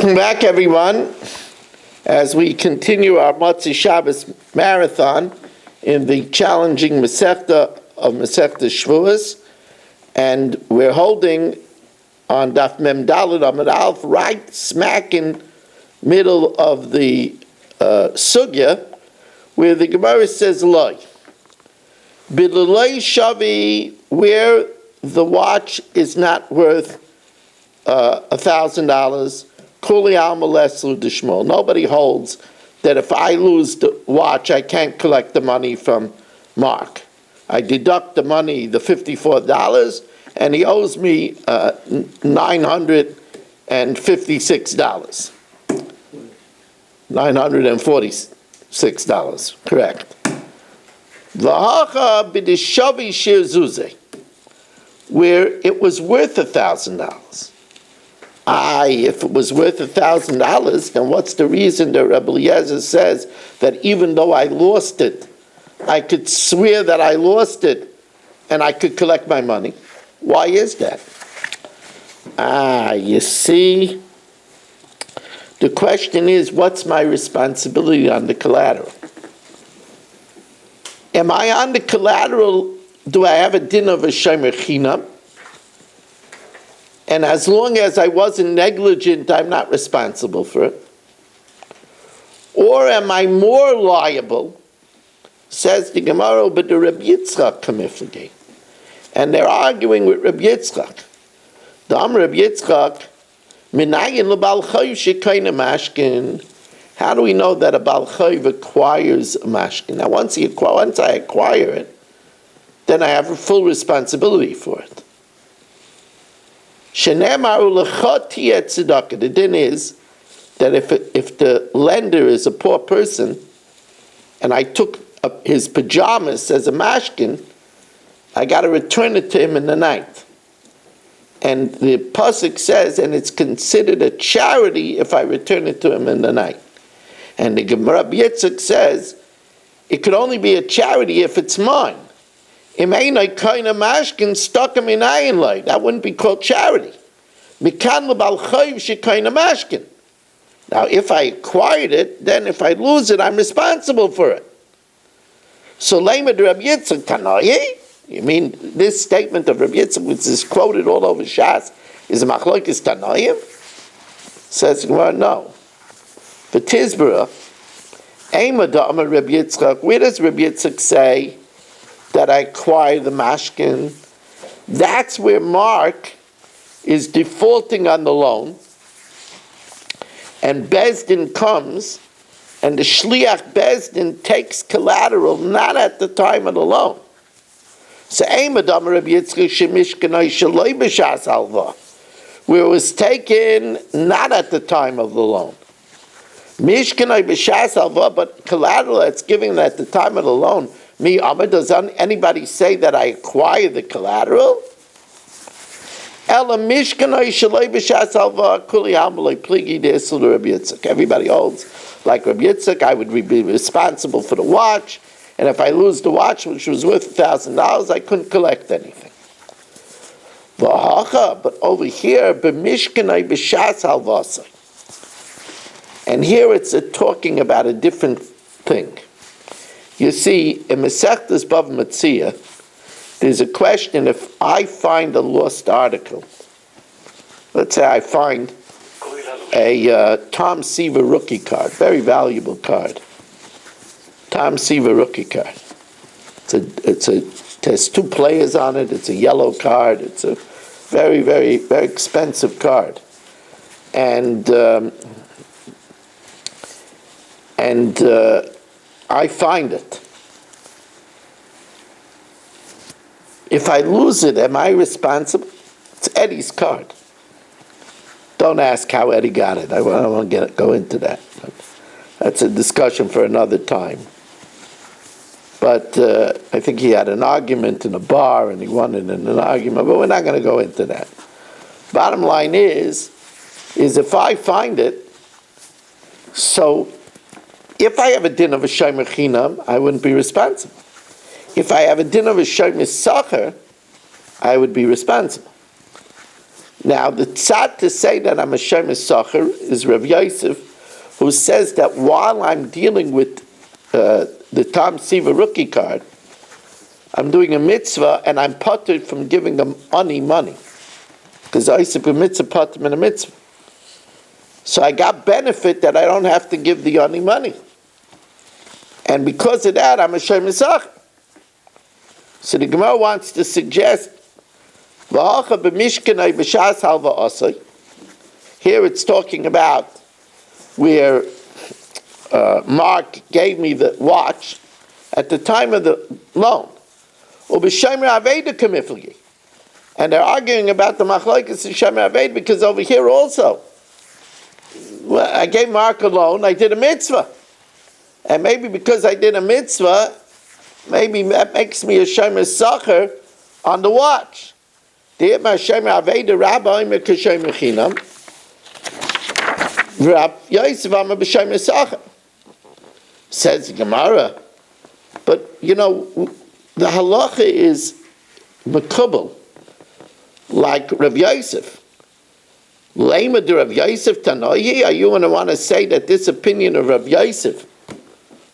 Welcome back, everyone, as we continue our Motzei Shabbos marathon in the challenging Masechta of Masechta Shavuos, and we're holding on Daf Mem Daled Amud Aleph, right smack in middle of the sugya, where the Gemara says Loi. B'leloi shavi, where the watch is not worth $1,000. Kuli alma leslu d'shmol. Nobody holds that if I lose the watch, I can't collect the money from Mark. I deduct the money, the $54, and he owes me $956. $946, correct. V'hacha b'dishavi shir zuzeh, where it was worth $1,000. If it was worth $1,000, then what's the reason that Rabbi Eliezer says that even though I lost it, I could swear that I lost it and I could collect my money? Why is that? You see, the question is, what's my responsibility on the collateral? Am I on the collateral? Do I have a din of a shomer chinam? And as long as I wasn't negligent, I'm not responsible for it. Or am I more liable? Says the Gemara, but the Rabbi Yitzchak kamiflagay. And they're arguing with Rabbi Yitzchak. The Rabbi Yitzchak, minayin lebal chayiv shekayna mashkin. How do we know that a bal chayiv acquires a mashkin? Now, once I acquire it, then I have a full responsibility for it. The din is that if the lender is a poor person, and I took his pajamas as a mashkin, I got to return it to him in the night. And the pasuk says, and it's considered a charity if I return it to him in the night. And the Gemara Yitzchak says, it could only be a charity if it's mine. That wouldn't be called charity. Now, if I acquired it, then if I lose it, I'm responsible for it. So, Rabbi Yitzchak Tanayi, you mean this statement of Rabbi Yitzchak, which is quoted all over Shas, is a machlokes Tanayim? Says, well, no. For Tizbara, Rabbi Yitzchak, where does Rabbi Yitzchak say that I acquire the mashkin? That's where Mark is defaulting on the loan, and Bezdin comes, and the Shliach Bezdin takes collateral not at the time of the loan. So, where it was taken not at the time of the loan. But collateral that's given at the time of the loan. Does anybody say that I acquire the collateral? Everybody holds like Rabbi Yitzchak, I would be responsible for the watch, and if I lose the watch, which was worth $1,000, I couldn't collect anything. But over here, and here it's talking about a different thing. You see, in Masechtas Bava Metzia, there's a question: if I find a lost article, let's say I find a Tom Seaver rookie card, very valuable card. Tom Seaver rookie card. It has two players on it. It's a yellow card. It's a very, very, very expensive card, and I find it. If I lose it, am I responsible? It's Eddie's card. Don't ask how Eddie got it. I won't go into that. That's a discussion for another time. But I think he had an argument in a bar and he won it in an argument, but we're not going to go into that. Bottom line is if I find it, so if I have a din of a shomer chinam, I wouldn't be responsible. If I have a din of a shomer sacher, I would be responsible. Now, the tzad to say that I'm a shemes sacher is Rav Yosef, who says that while I'm dealing with the Tam Siva rookie card, I'm doing a mitzvah and I'm putted from giving them ani money. Because I said a mitzvah putted in a mitzvah. So I got benefit that I don't have to give the ani money. And because of that, I'm a shemes sacher. So the Gemara wants to suggest here it's talking about where Mark gave me the watch at the time of the loan. And they're arguing about the machlokes and Shemer Aved because over here also, I gave Mark a loan, I did a mitzvah. And maybe because I did a mitzvah, maybe that makes me a Shemer Sacher on the watch. Says the Gemara, but you know, the halacha is makubal, like Rav Yosef. Lema de Rav Yosef Tanoyi, are you going to want to say that this opinion of Rav Yosef,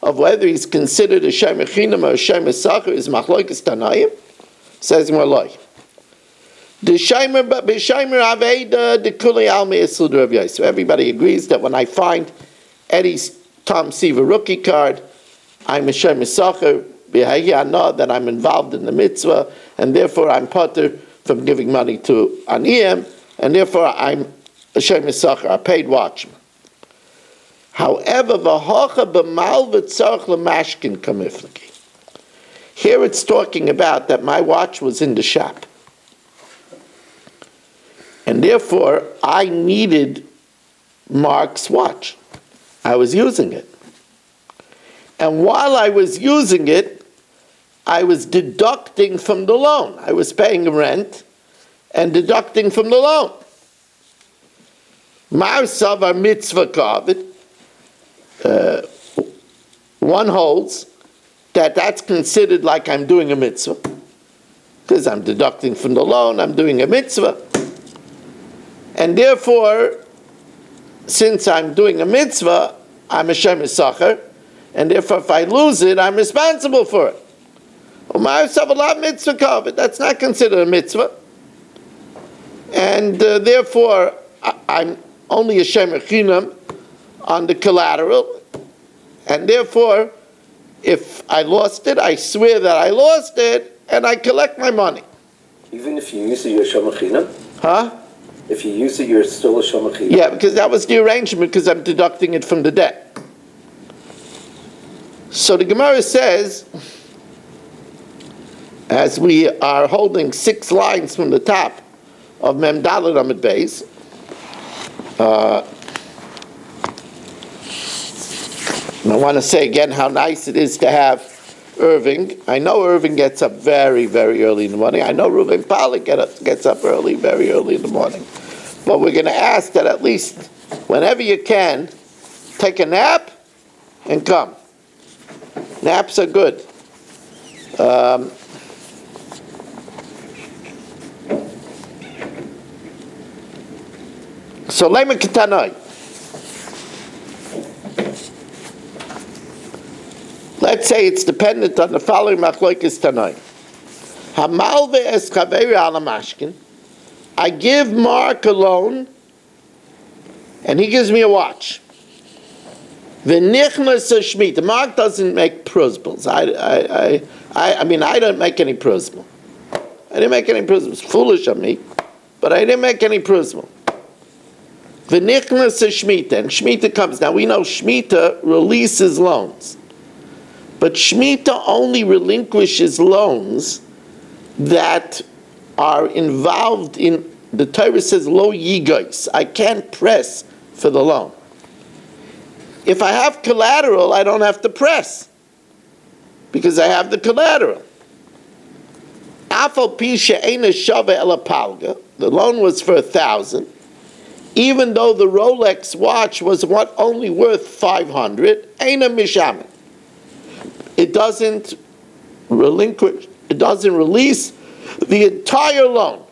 of whether he's considered a Shemer Chinam or a Shemer Sacher, is machlokes Tanoyim? Says Malay. Everybody agrees that when I find Eddie's Tom Siva rookie card, I'm a shemes sacher, that I'm involved in the mitzvah, and therefore I'm patur from giving money to aniyim, and therefore I'm a shemes sacher, a paid watchman. However, here it's talking about that my watch was in the shop. And therefore, I needed Mark's watch. I was using it. And while I was using it, I was deducting from the loan. I was paying rent and deducting from the loan. Ma'asav mitzvah kavod. One holds that that's considered like I'm doing a mitzvah. Because I'm deducting from the loan, I'm doing a mitzvah. And therefore, since I'm doing a mitzvah, I'm a shemes sacher, and therefore if I lose it, I'm responsible for it. That's not considered a mitzvah. And therefore, I'm only a shemer chinam on the collateral, and therefore, if I lost it, I swear that I lost it, and I collect my money. Even if you use it, you're a shemer chinam? Huh? If you use it, you're still a shemer chinam? Yeah, because that was the arrangement, because I'm deducting it from the debt. So the Gemara says, as we are holding 6 lines from the top of Mem Daled Amud Beis, and I want to say again how nice it is to have Irving. I know Irving gets up very, very early in the morning. I know Reuven Pollack gets up very early in the morning. But we're going to ask that at least whenever you can, take a nap and come. Naps are good. So Lema Ketanoi. Let's say it's dependent on the following machlokes Tanoi. Hamalve es chaveri ala mashkin. I give Mark a loan, and he gives me a watch. V'nichnas a shmita. Mark doesn't make prosbils. I mean, I don't make any prosbil. I didn't make any prosbil. It's foolish of me, but I didn't make any prosbil. V'nichnas a shmita, and shmita comes. Now we know shmita releases loans. But Shemitah only relinquishes loans that are involved in, the Torah says, lo yigois. I can't press for the loan. If I have collateral, I don't have to press, because I have the collateral. Afal pi she'ena shava ela palga. The loan was for 1,000, even though the Rolex watch was only worth 500. Eina mishamin. It doesn't relinquish, it doesn't release the entire loan.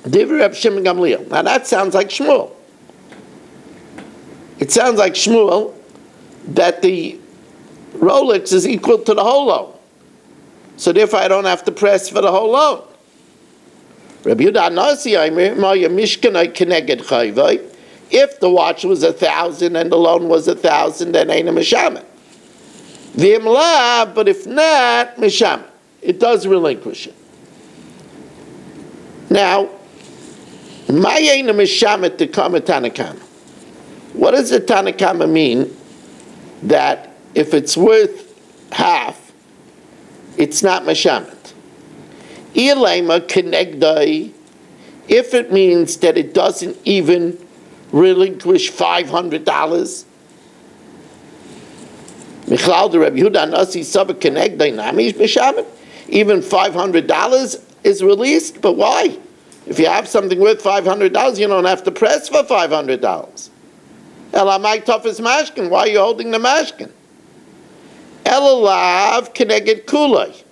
Divrei Reb Shimon Gamliel. Now that sounds like Shmuel. It sounds like Shmuel that the Rolex is equal to the whole loan. So therefore I don't have to press for the whole loan. Rabbi Yehuda Nasi, if the watch was 1,000 and the loan was 1,000, then ain't a mishamet. But if not, mishamet. It does relinquish it. Now, my ain't a mishamet to come a Tanakama. What does the Tanakama mean that if it's worth half, it's not mishamet? Ilema kenegdai, if it means that it doesn't even relinquish $500. Michlal de Rabbi Yehuda Nasi Saba kenegdai namish mishamet. Even $500 is released, but why? If you have something worth $500, you don't have to press for $500. Elamai tofes mashkin. Why are you holding the mashkin? Elalav keneged kulay.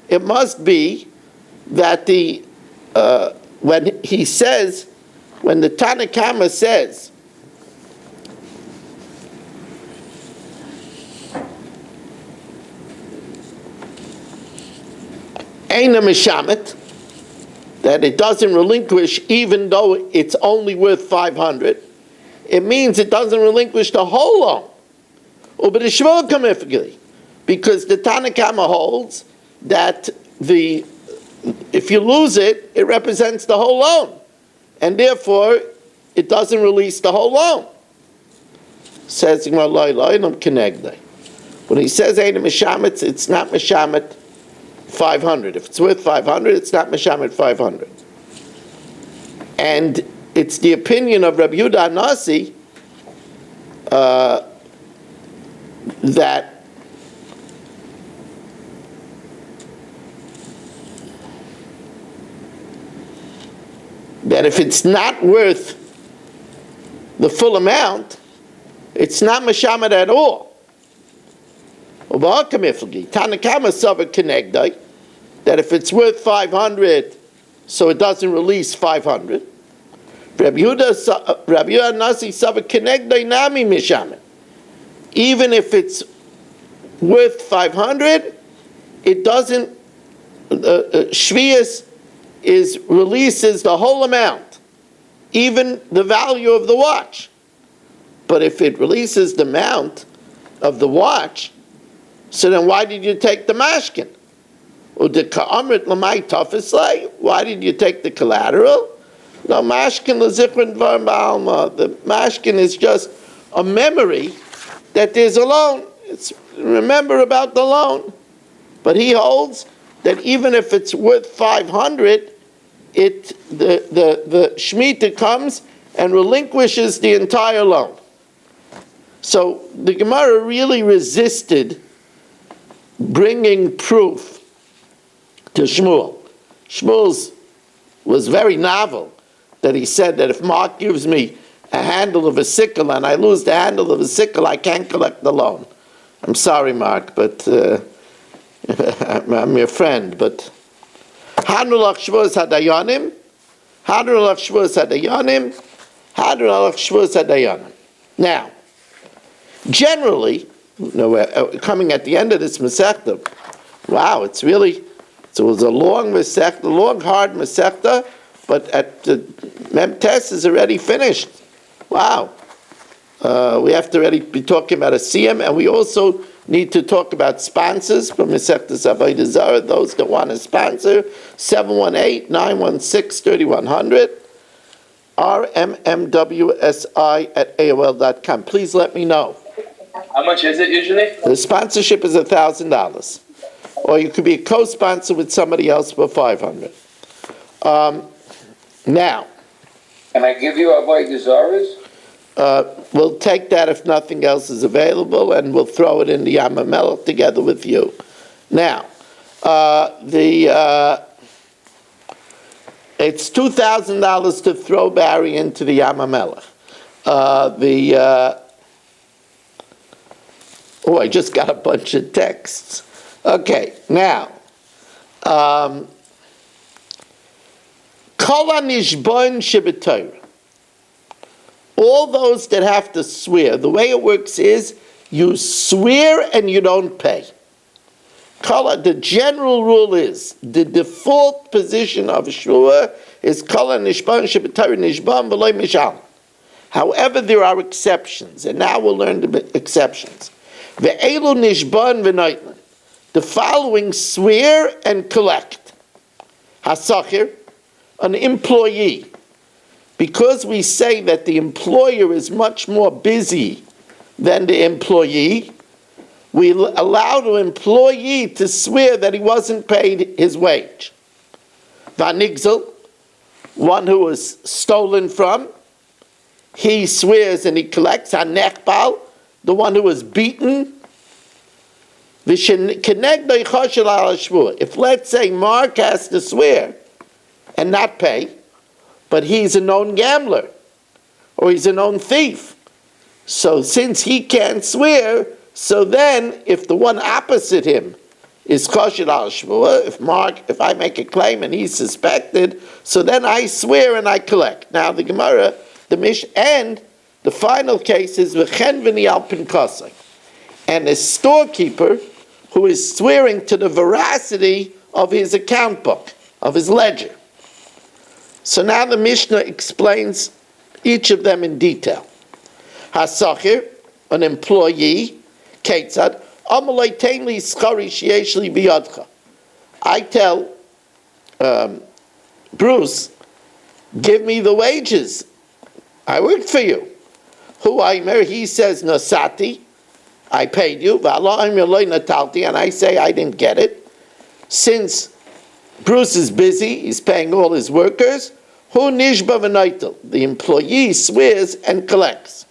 It must be that when the Tanakama says Eina Mishamet, that it doesn't relinquish even though it's only worth 500, it means it doesn't relinquish the whole loan. Because the Tanakama holds that if you lose it, it represents the whole loan. And therefore, it doesn't release the whole loan. Says when he says Eina Mishamet, it's not Mishamet 500. If it's worth 500, it's not Mishamet 500. And it's the opinion of Rabbi Yehuda Nasi that if it's not worth the full amount, it's not Mishamet at all. Tanakama Saba Kenegdai, that if it's worth 500, so it doesn't release 500. Rabbi Yehuda Nasi Saba Kenegdai Nami Mishamet. Even if it's worth 500, it doesn't, Shvius releases the whole amount, even the value of the watch. But if it releases the amount of the watch, so then why did you take the mashkin? Why did you take the collateral? No, mashkin l'zichron dvar ba'alma. The mashkin is just a memory that there's a loan. Remember about the loan. But he holds that even if it's worth 500, the Shemitah comes and relinquishes the entire loan. So the Gemara really resisted bringing proof to Shmuel. Shmuel's was very novel that he said that if Mark gives me a handle of a sickle and I lose the handle of a sickle, I can't collect the loan. I'm sorry, Mark, but I'm your friend, but Hadrulach Shavuos Hadayanim, Hadrulach Shavuos Hadayanim, Hadrulach Shavuos Hadayanim. Now, generally, we're coming at the end of this Masechta. Wow, it was a long Masechta, long, hard Masechta, but at the Mem Tes is already finished. Wow. We have to already be talking about a Siyam, and we also need to talk about sponsors from Masechtas Avodah Zarah, those that want to sponsor, 718-916-3100, rmmwsi@aol.com. Please let me know. How much is it usually? The sponsorship is $1,000. Or you could be a co-sponsor with somebody else for $500. Now. Can I give you Avodah Zarahs? We'll take that if nothing else is available, and we'll throw it in the Yam HaMelech together with you. Now, it's $2,000 to throw Barry into the Yam HaMelech. I just got a bunch of texts. Okay, now, Kol hanishbon sheb'Torah. All those that have to swear, the way it works is you swear and you don't pay. The general rule is the default position of shvua is kol hanishbon sheb'Torah nishbon v'lo mishal. However, there are exceptions, and now we'll learn the exceptions. Ve'elu nishbon v'noitlen. The following swear and collect. Hasachir, an employee. Because we say that the employer is much more busy than the employee, we allow the employee to swear that he wasn't paid his wage. Vanigzel, one who was stolen from, he swears and he collects. Hanechbal, the one who was beaten. If, let's say, Mark has to swear and not pay, but he's a known gambler or he's a known thief, so since he can't swear, so then if the one opposite him is kosher al shvua, if I make a claim and he's suspected, so then I swear and I collect. Now the Gemara, the Mish, and the final case is v'chen v'ni al pinkasai, and a storekeeper who is swearing to the veracity of his account book, of his ledger. So now the Mishnah explains each of them in detail. Hasachir, an employee, Ketzad, Amalei tein li schari sheyesh li biyadcha. I tell Bruce, give me the wages. I worked for you. He says, Nasati, I paid you, and I say I didn't get it. Since Bruce is busy, he's paying all his workers, the employee swears and collects.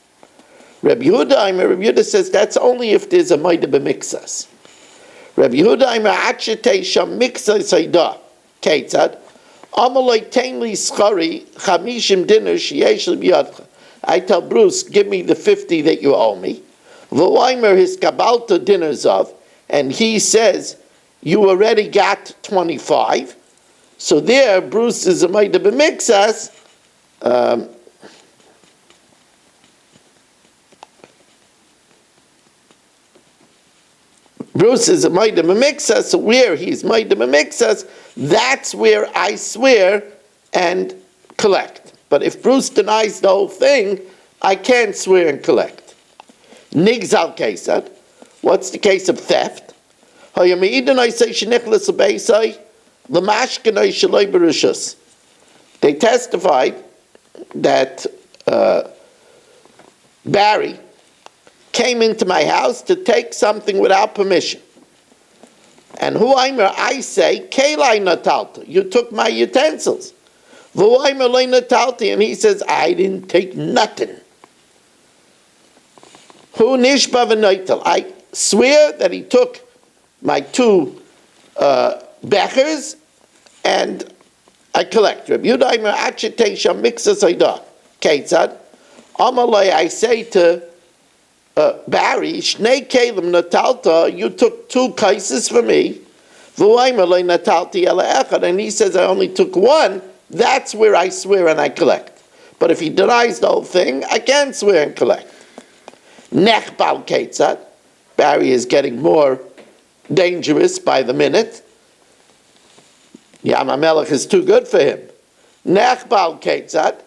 Rabbi Yehuda says that's only if there's a Maida b'mixas. Rabbi Yehuda achete sham mixas sayda ketzad amalei tein li schari chamishim dinner sheyesh b'yadcha. I tell Bruce, give me the 50 that you owe me. V'oimer his kabalta dinners of, and he says you already got 25. So there, Bruce is a Maida b'mixas. Bruce is a Maida b'mixas, so where he's Maida b'mixas, that's where I swear and collect. But if Bruce denies the whole thing, I can't swear and collect. Nigzal kesad, what's the case of theft? They testified that Barry came into my house to take something without permission. And I say, Kelai natalta, you took my utensils. And he says, I didn't take nothing. I swear that he took my 2 bechers and I collect. I say to Barry, Shnei Kalim Natalta, you took 2 kaises for me. And he says, I only took 1. That's where I swear and I collect. But if he denies the whole thing, I can't swear and collect. Nechbal Ketzad, Barry is getting more dangerous by the minute. Yam HaMelech is too good for him. Nechbal Ketzad,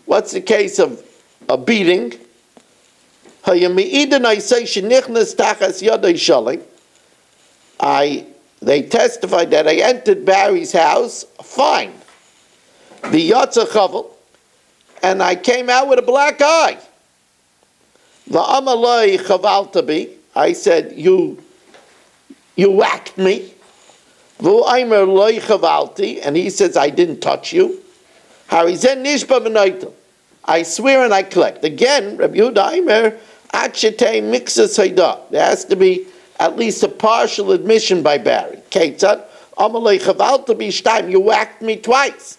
what's the case of a beating? They testified that I entered Barry's house fine. The Yatza Chavel, and I came out with a black eye. The Amalai Chavaltabi, I said, you whacked me. V'aimer loy chavalti, and he says, I didn't touch you. Harizen nishba v'naitel. I swear and I collect. Again, Rabbi Yehuda Aimer, achete mixas hayda. There has to be at least a partial admission by Barry. Ketzad, amalei chavalti b'shtaim, you whacked me twice.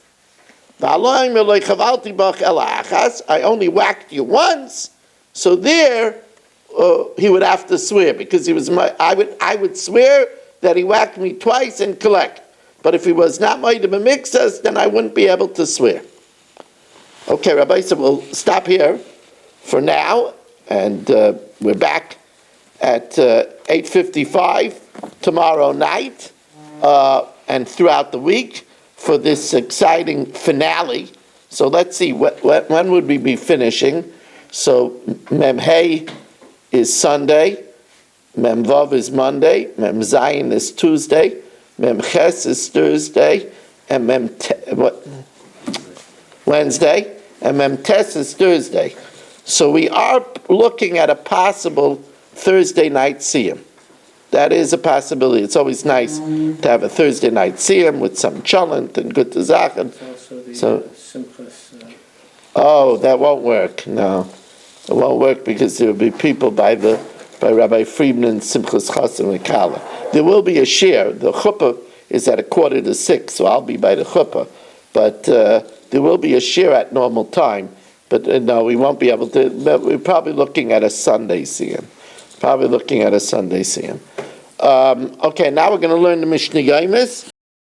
V'aloimer loy chavalti b'ach ela achas, I only whacked you once. So there, he would have to swear, because he was I would swear that he whacked me twice and collect. but if he was not Moed B'Mikzas, then I wouldn't be able to swear. Okay, Rabbi, so we'll stop here for now, and we're back at 8:55 tomorrow night, and throughout the week for this exciting finale. So let's see, when would we be finishing? So Mem Hey is Sunday, Mem Vav is Monday, Mem Zayin is Tuesday, Mem Ches is Thursday, and Wednesday, and Mem Tes is Thursday. So we are looking at a possible Thursday night siyum. That is a possibility. It's always nice to have a Thursday night siyum with some cholent and good tzachen. So, oh, that won't work. No, it won't work because there will be people by Rabbi Friedman's Simchas Chasim and Kala. There will be a share. The chuppah is at 5:45, so I'll be by the chuppah. But there will be a share at normal time. But no, we won't be able to. We're probably looking at a Sunday siyum. Okay, now we're going to learn the Mishnah Yomis.